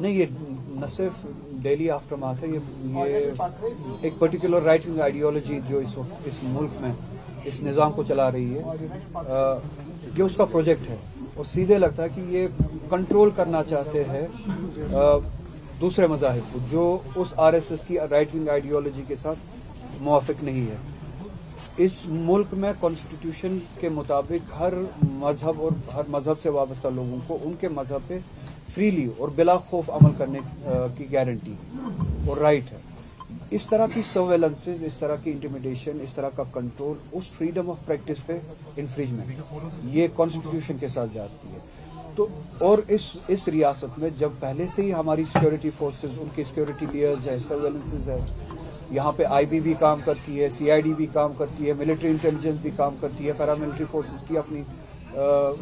نہیں یہ نہ صرف ڈیلی آفٹر مارتھ ہے، یہ ایک پرٹیکولر رائٹ ونگ آئیڈیالوجی جو اس وقت اس ملک میں اس نظام کو چلا رہی ہے، یہ اس کا پروجیکٹ ہے، اور سیدھے لگتا ہے کہ یہ کنٹرول کرنا چاہتے ہیں دوسرے مذاہب کو جو اس RSS کی رائٹ ونگ آئیڈیالوجی کے ساتھ موافق نہیں ہے۔ اس ملک میں کانسٹیٹیوشن کے مطابق ہر مذہب اور ہر مذہب سے وابستہ لوگوں کو ان کے مذہب پہ فریلی اور بلا خوف عمل کرنے کی گارنٹی اور رائٹ ہے۔ اس طرح کی سرویلنسز، اس طرح کی انٹیمیڈیشن، اس طرح کا کنٹرول اس فریڈم آف پریکٹس پہ انفریجمنٹ، یہ کانسٹیٹیوشن کے ساتھ جاتی ہے۔ تو اور اس ریاست میں جب پہلے سے ہی ہماری سیکورٹی فورسز، ان کے سیکورٹی لیئرز ہیں، سرویلنسز ہے، یہاں پہ IB بھی کام کرتی ہے، CID بھی کام کرتی ہے، ملٹری انٹیلیجنس بھی کام کرتی ہے، پیراملٹری فورسز کی اپنی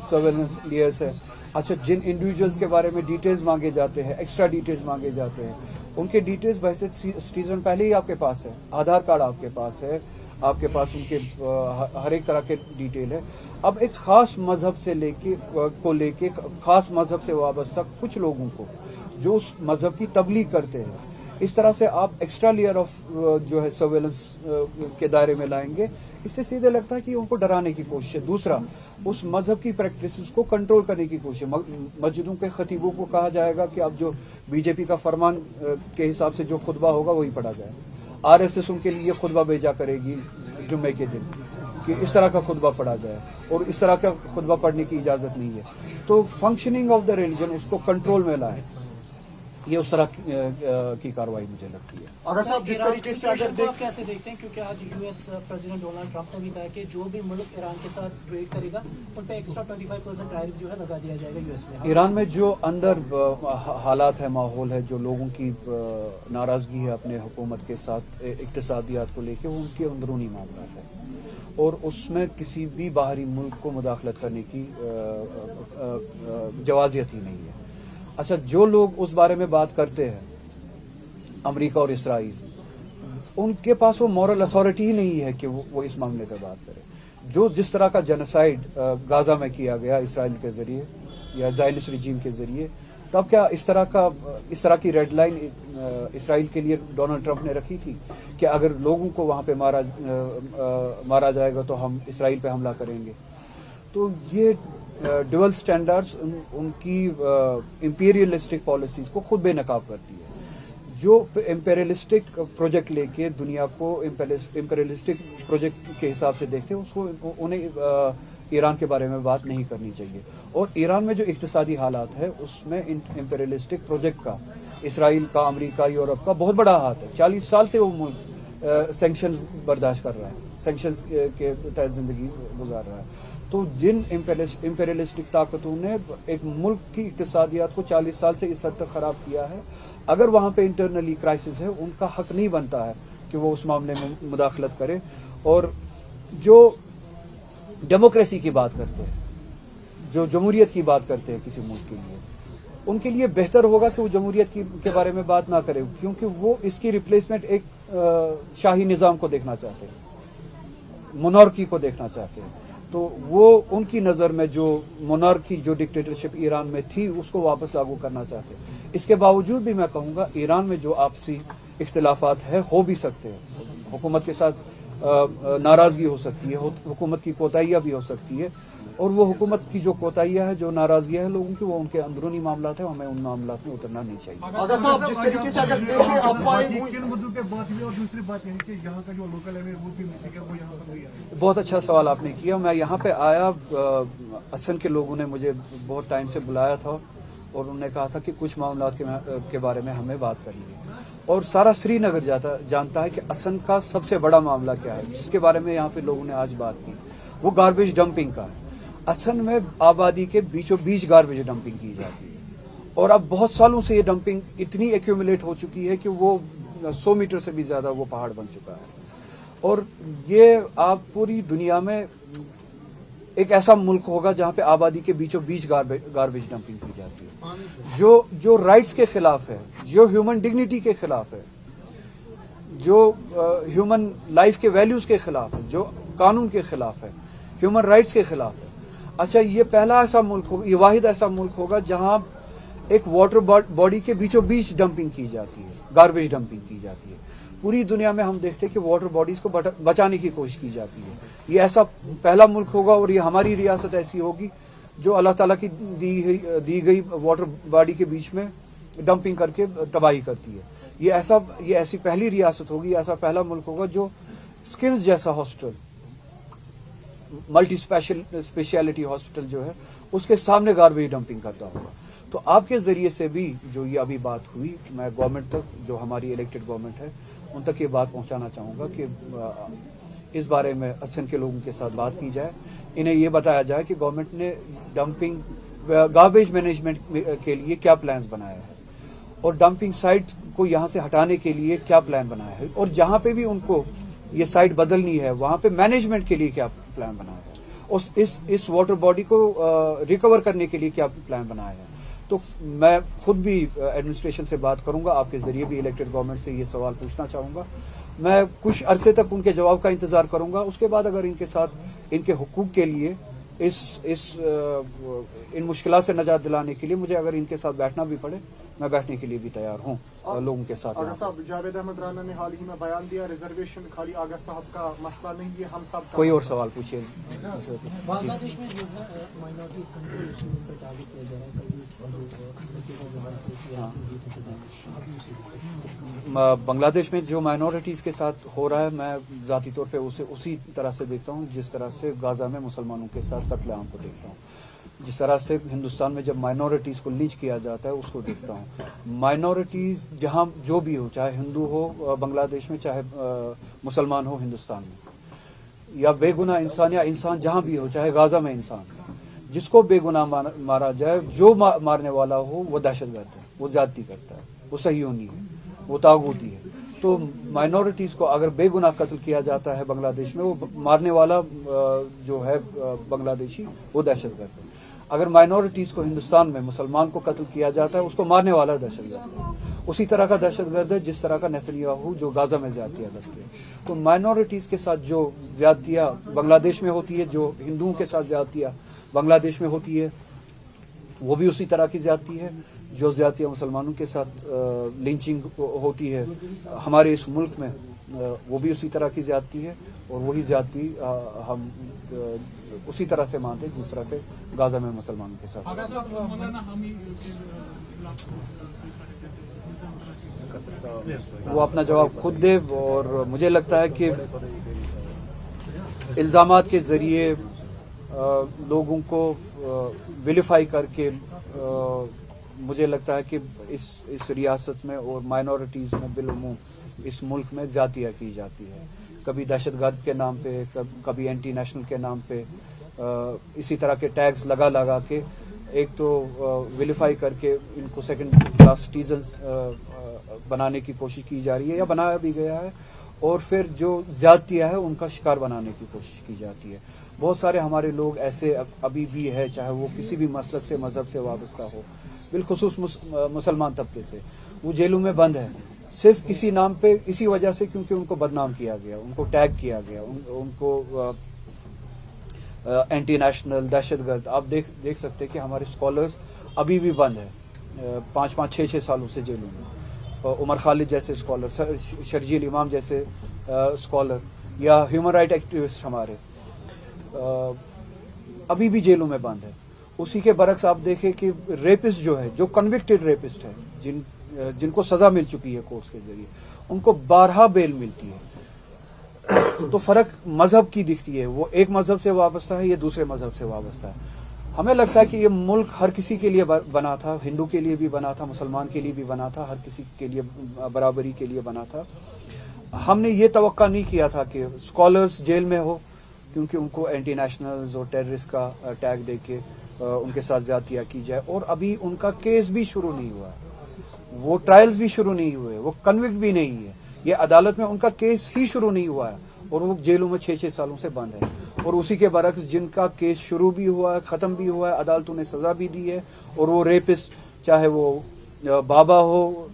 سرویلنس لیئرز ہے۔ اچھا، جن انڈیویجولز کے بارے میں ڈیٹیلز مانگے جاتے ہیں، ایکسٹرا ڈیٹیلز مانگے جاتے ہیں، ان کے ڈیٹیلز بحیثیت سٹیزن پہلے ہی آپ کے پاس ہے، آدھار کارڈ آپ کے پاس ہے، آپ کے پاس ان کے ہر ایک طرح کے ڈیٹیل ہے۔ اب ایک خاص مذہب سے لے کے خاص مذہب سے وابستہ کچھ لوگوں کو جو اس مذہب کی تبلیغ کرتے ہیں، اس طرح سے آپ ایکسٹرا لیئر آف جو ہے سرویلنس کے دائرے میں لائیں گے، اس سے سیدھے لگتا ہے کہ ان کو ڈرانے کی کوشش ہے۔ دوسرا، اس مذہب کی پریکٹسز کو کنٹرول کرنے کی کوشش ہے۔ مسجدوں کے خطیبوں کو کہا جائے گا کہ اب جو BJP کا فرمان کے حساب سے جو خطبہ ہوگا وہی پڑھا جائے۔ RSS ان کے لیے خطبہ بھیجا کرے گی جمعے کے دن کہ اس طرح کا خطبہ پڑھا جائے، اور اس طرح کا خطبہ پڑھنے کی اجازت نہیں ہے۔ تو فنکشننگ آف دا ریلیجن، اس کو کنٹرول میں لائیں، یہ اس طرح کی کارروائی مجھے لگتی ہے۔ اگر صاحب جس طریقے سے اگر آپ کیسے دیکھتے ہیں، کیونکہ آج US پریزیڈنٹ ڈونلڈ ٹرمپ نے بھی کہا کہ جو بھی ملک ایران کے ساتھ ٹریڈ کرے گا ان پہ ایکسٹرا 25% ٹیرف جو ہے لگا دیا جائے گا US میں۔ ایران میں جو اندر حالات ہے، ماحول ہے، جو لوگوں کی ناراضگی ہے اپنے حکومت کے ساتھ اقتصادیات کو لے کے، وہ ان کے اندرونی معاملات ہیں، اور اس میں کسی بھی باہری ملک کو مداخلت کرنے کی جوازیت ہی نہیں ہے۔ اچھا، جو لوگ اس بارے میں بات کرتے ہیں، امریکہ اور اسرائیل، ان کے پاس وہ مورل اتھارٹی ہی نہیں ہے کہ وہ اس معاملے پہ بات کرے۔ جو جس طرح کا جنوسائیڈ غازہ میں کیا گیا اسرائیل کے ذریعے یا زائنسٹ رجیم کے ذریعے، تب کیا اس طرح کی ریڈ لائن اسرائیل کے لیے ڈونلڈ ٹرمپ نے رکھی تھی کہ اگر لوگوں کو وہاں پہ مارا جائے گا تو ہم اسرائیل پہ حملہ کریں گے؟ تو یہ ڈوئل سٹینڈرڈز ان کی امپیریلسٹک پالیسیز کو خود بے نقاب کرتی ہے۔ جو امپیریلسٹک پروجیکٹ لے کے دنیا کو امپیریلسٹک پروجیکٹ کے حساب سے دیکھتے ہیں، اس کو انہیں ایران کے بارے میں بات نہیں کرنی چاہیے۔ اور ایران میں جو اقتصادی حالات ہے، اس میں امپیریلسٹک پروجیکٹ کا، اسرائیل کا، امریکہ، یورپ کا بہت بڑا ہاتھ ہے۔ 40 سال سے وہ ملک سینکشنز برداشت کر رہا ہے، سینکشنز کے تحت زندگی گزار رہا ہے۔ تو جن امپیریلسٹک طاقتوں نے ایک ملک کی اقتصادیات کو 40 سال سے اس حد تک خراب کیا ہے، اگر وہاں پہ انٹرنلی کرائسس ہے، ان کا حق نہیں بنتا ہے کہ وہ اس معاملے میں مداخلت کرے۔ اور جو ڈیموکریسی کی بات کرتے ہیں، جو جمہوریت کی بات کرتے ہیں کسی ملک کے لیے، ان کے لیے بہتر ہوگا کہ وہ جمہوریت کے بارے میں بات نہ کرے، کیونکہ وہ اس کی ریپلیسمنٹ ایک شاہی نظام کو دیکھنا چاہتے ہیں، مونارکی کو دیکھنا چاہتے ہیں۔ تو وہ ان کی نظر میں جو مونارکی، جو ڈکٹیٹرشپ ایران میں تھی، اس کو واپس لاگو کرنا چاہتے ہیں۔ اس کے باوجود بھی میں کہوں گا ایران میں جو آپسی اختلافات ہے ہو بھی سکتے ہیں، حکومت کے ساتھ ناراضگی ہو سکتی ہے، حکومت کی کوتاہیاں بھی ہو سکتی ہے، اور وہ حکومت کی جو کوتاہیاں ہیں، جو ناراضگیاں ہیں لوگوں کی، وہ ان کے اندرونی معاملات ہیں، ہمیں ان معاملات میں اترنا نہیں چاہیے۔ اگر صاحب جس طریقے سے اگر دیکھیں افواہیں کن مدعوں پہ بات ہوئی، اور دوسری بات یہ کہ یہاں کا جو لوکل امیر وہ بھی ملے گا، وہ یہاں پر نہیں آئے۔ بہت اچھا سوال آپ نے کیا۔ میں یہاں پہ آیا، اسن کے لوگوں نے مجھے بہت ٹائم سے بلایا تھا، اور انہوں نے کہا تھا کہ کچھ معاملات کے بارے میں ہمیں بات کرنی ہے، اور سارا سری نگر جانتا ہے کہ اسن کا سب سے بڑا معاملہ کیا ہے، جس کے بارے میں یہاں پہ لوگوں نے آج بات کی، وہ گاربیج ڈمپنگ کا ہے۔ اسن میں آبادی کے بیچوں بیچ گاربیج ڈمپنگ کی جاتی ہے، اور اب بہت سالوں سے یہ ڈمپنگ اتنی ایکیومولیٹ ہو چکی ہے کہ وہ 100 میٹر سے بھی زیادہ وہ پہاڑ بن چکا ہے۔ اور یہ آپ پوری دنیا میں ایک ایسا ملک ہوگا جہاں پہ آبادی کے بیچوں بیچ گاربیج ڈمپنگ کی جاتی ہے، جو رائٹس کے خلاف ہے، جو ہیومن ڈگنیٹی کے خلاف ہے، جو ہیومن لائف کے ویلیوز کے خلاف ہے، جو قانون کے خلاف ہے، ہیومن رائٹس کے خلاف ہے۔ اچھا، یہ پہلا ایسا ملک ہوگا، یہ واحد ایسا ملک ہوگا جہاں ایک واٹر باڈی کے بیچوں بیچ ڈمپنگ کی جاتی ہے, گاربیج ڈمپنگ کی جاتی ہے. پوری دنیا میں ہم دیکھتے ہیں کہ واٹر باڈیز کو بچانے کی کوشش کی جاتی ہے. یہ ایسا پہلا ملک ہوگا اور یہ ہماری ریاست ایسی ہوگی جو اللہ تعالیٰ کی دی گئی واٹر باڈی کے بیچ میں ڈمپنگ کر کے تباہی کرتی ہے. یہ ایسی پہلی ریاست ہوگی, ایسا پہلا ملک ہوگا جو اسکمز جیسا ہاسپٹل, ملٹی اسپیشلٹی ہاسپٹل جو ہے اس کے سامنے گاربیج ڈمپنگ کرتا ہوگا. تو آپ کے ذریعے سے بھی جو یہ ابھی بات ہوئی, میں گورنمنٹ تک, جو ہماری الیکٹڈ گورنمنٹ ہے, ان تک یہ بات پہنچانا چاہوں گا کہ اس بارے میں اسن کے لوگوں کے ساتھ بات کی جائے. انہیں یہ بتایا جائے کہ گورنمنٹ نے ڈمپنگ گاربیج مینجمنٹ کے لیے کیا پلانز بنایا ہے اور ڈمپنگ سائٹ کو یہاں سے ہٹانے کے لیے کیا پلان بنایا ہے, اور جہاں پہ بھی ان کو یہ سائٹ بدلنی ہے وہاں پہ مینجمنٹ کے لیے کیا پلان بنایا ہے, اور اس واٹر باڈی کو ریکور کرنے کے لیے کیا پلان بنایا ہے. تو میں خود بھی ایڈمنسٹریشن سے بات کروں گا, آپ کے ذریعے بھی الیکٹڈ گورنمنٹ سے یہ سوال پوچھنا چاہوں گا. میں کچھ عرصے تک ان کے جواب کا انتظار کروں گا. اس کے بعد اگر ان کے ساتھ ان کے حقوق کے لیے ان مشکلات سے نجات دلانے کے لیے مجھے اگر ان کے ساتھ بیٹھنا بھی پڑے, میں بیٹھنے کے لیے بھی تیار ہوں لوگوں کے ساتھ. آغا صاحب, جاوید احمد رانا نے حال ہی میں بیان دیا ریزرویشن خالی آغا صاحب کا مسئلہ نہیں, یہ ہم سب کا. کوئی اور سوال پوچھیے. بنگلہ دیش میں جو ہے مائنورٹیز کنٹرول پر ٹارگٹ کیا جا رہا ہے, بنگلہ دیش میں جو مائنورٹیز کے ساتھ ہو رہا ہے, میں ذاتی طور پہ اسے اسی طرح سے دیکھتا ہوں جس طرح سے غازہ میں مسلمانوں کے ساتھ قتل عام کو دیکھتا ہوں, جس طرح سے ہندوستان میں جب مائنورٹیز کو لنچ کیا جاتا ہے اس کو دیکھتا ہوں. مائنورٹیز جہاں جو بھی ہو, چاہے ہندو ہو بنگلہ دیش میں, چاہے مسلمان ہو ہندوستان میں, یا بے گناہ انسان یا انسان جہاں بھی ہو, چاہے غازہ میں انسان, جس کو بے گناہ مارا جائے, جو مارنے والا ہو وہ دہشت گرد ہے, وہ زیادتی کرتا ہے, وہ صہیونی ہے, وہ طاغوتی ہے. تو مائنورٹیز کو اگر بے گناہ قتل کیا جاتا ہے بنگلہ دیش میں, وہ مارنے والا جو ہے بنگلہ دیشی وہ دہشت گرد ہے. اگر مائنورٹیز کو ہندوستان میں مسلمان کو قتل کیا جاتا ہے اس کو مارنے والا دہشت گرد ہے. اسی طرح کا دہشت گرد ہے جس طرح کا نیتنیاہو جو غازہ میں زیادتیاں کرتے ہیں. تو مائنورٹیز کے ساتھ جو زیادتیاں بنگلہ دیش میں ہوتی ہے, جو ہندوؤں کے ساتھ زیادتیاں بنگلہ دیش میں ہوتی ہے, وہ بھی اسی طرح کی زیادتی ہے جو زیادتیاں مسلمانوں کے ساتھ لنچنگ ہوتی ہے ہمارے اس ملک میں, وہ بھی اسی طرح کی زیادتی ہے. اور وہی زیادتی ہم اسی طرح سے مانتے جس طرح سے غازہ میں مسلمانوں کے ساتھ. وہ اپنا جواب خود دے, اور مجھے لگتا ہے کہ الزامات کے ذریعے لوگوں کو ویلیفائی کر کے مجھے لگتا ہے کہ اس ریاست میں اور مائنورٹیز میں بالعموم اس ملک میں زیادتیاں کی جاتی ہے. کبھی دہشت گرد کے نام پہ, کبھی اینٹی نیشنل کے نام پہ, اسی طرح کے ٹیگز لگا کے ایک تو ویلیفائی کر کے ان کو سیکنڈ کلاس سٹیزنز بنانے کی کوشش کی جا رہی ہے یا بنایا بھی گیا ہے, اور پھر جو زیادتیاں ہے ان کا شکار بنانے کی کوشش کی جاتی ہے. بہت سارے ہمارے لوگ ایسے ابھی بھی ہے, چاہے وہ کسی بھی مسلک سے مذہب سے وابستہ ہو, بالخصوص مسلمان طبقے سے, وہ جیلوں میں بند ہے صرف اسی نام پہ, اسی وجہ سے کیونکہ ان کو بدنام کیا گیا, ان کو ٹیگ کیا گیا, ان کو اینٹی نیشنل, دہشت گرد. آپ دیکھ سکتے کہ ہمارے اسکالرس ابھی بھی بند ہیں 5-5, 6-6 سالوں سے جیلوں میں. عمر خالد جیسے اسکالر, شرجیل امام جیسے اسکالر, یا ہیومن رائٹ ایکٹیوسٹ ہمارے ابھی بھی جیلوں میں بند ہے. اسی کے برعکس آپ دیکھیں کہ ریپسٹ جو ہے, جو کنوکٹڈ ریپسٹ ہے, جن کو سزا مل چکی ہے کورٹس کے ذریعے, ان کو بارہا بیل ملتی ہے. تو فرق مذہب کی دکھتی ہے, وہ ایک مذہب سے وابستہ ہے, یہ دوسرے مذہب سے وابستہ ہے. ہمیں لگتا ہے کہ یہ ملک ہر کسی کے لیے بنا تھا, ہندو کے لیے بھی بنا تھا, مسلمان کے لیے بھی بنا تھا, ہر کسی کے لیے برابری کے لیے بنا تھا. ہم نے یہ توقع نہیں کیا تھا کہ اسکالرس جیل میں ہو کیونکہ ان کو اینٹی نیشنلز اور ٹیررسٹ کا ٹیگ دے کے ان کے ساتھ زیادتیاں کی جائے, اور ابھی ان کا کیس بھی شروع نہیں ہوا ہے, وہ ٹرائلز بھی شروع نہیں ہوئے, وہ کنوکٹ بھی نہیں ہے, یہ عدالت میں ان کا کیس ہی شروع نہیں ہوا ہے, اور وہ جیلوں میں 6-6 سالوں سے بند ہے. اور اسی کے برعکس جن کا کیس شروع بھی ہوا ہے, ختم بھی ہوا ہے, عدالتوں نے سزا بھی دی ہے, اور وہ ریپسٹ, چاہے وہ بابا ہو,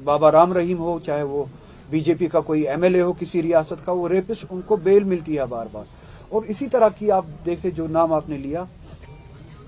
بابا رام رحیم ہو, چاہے وہ بی جے پی کا کوئی MLA ہو کسی ریاست کا, وہ ریپسٹ ان کو بیل ملتی ہے بار بار. اور اسی طرح کی آپ دیکھیں جو نام آپ نے لیا,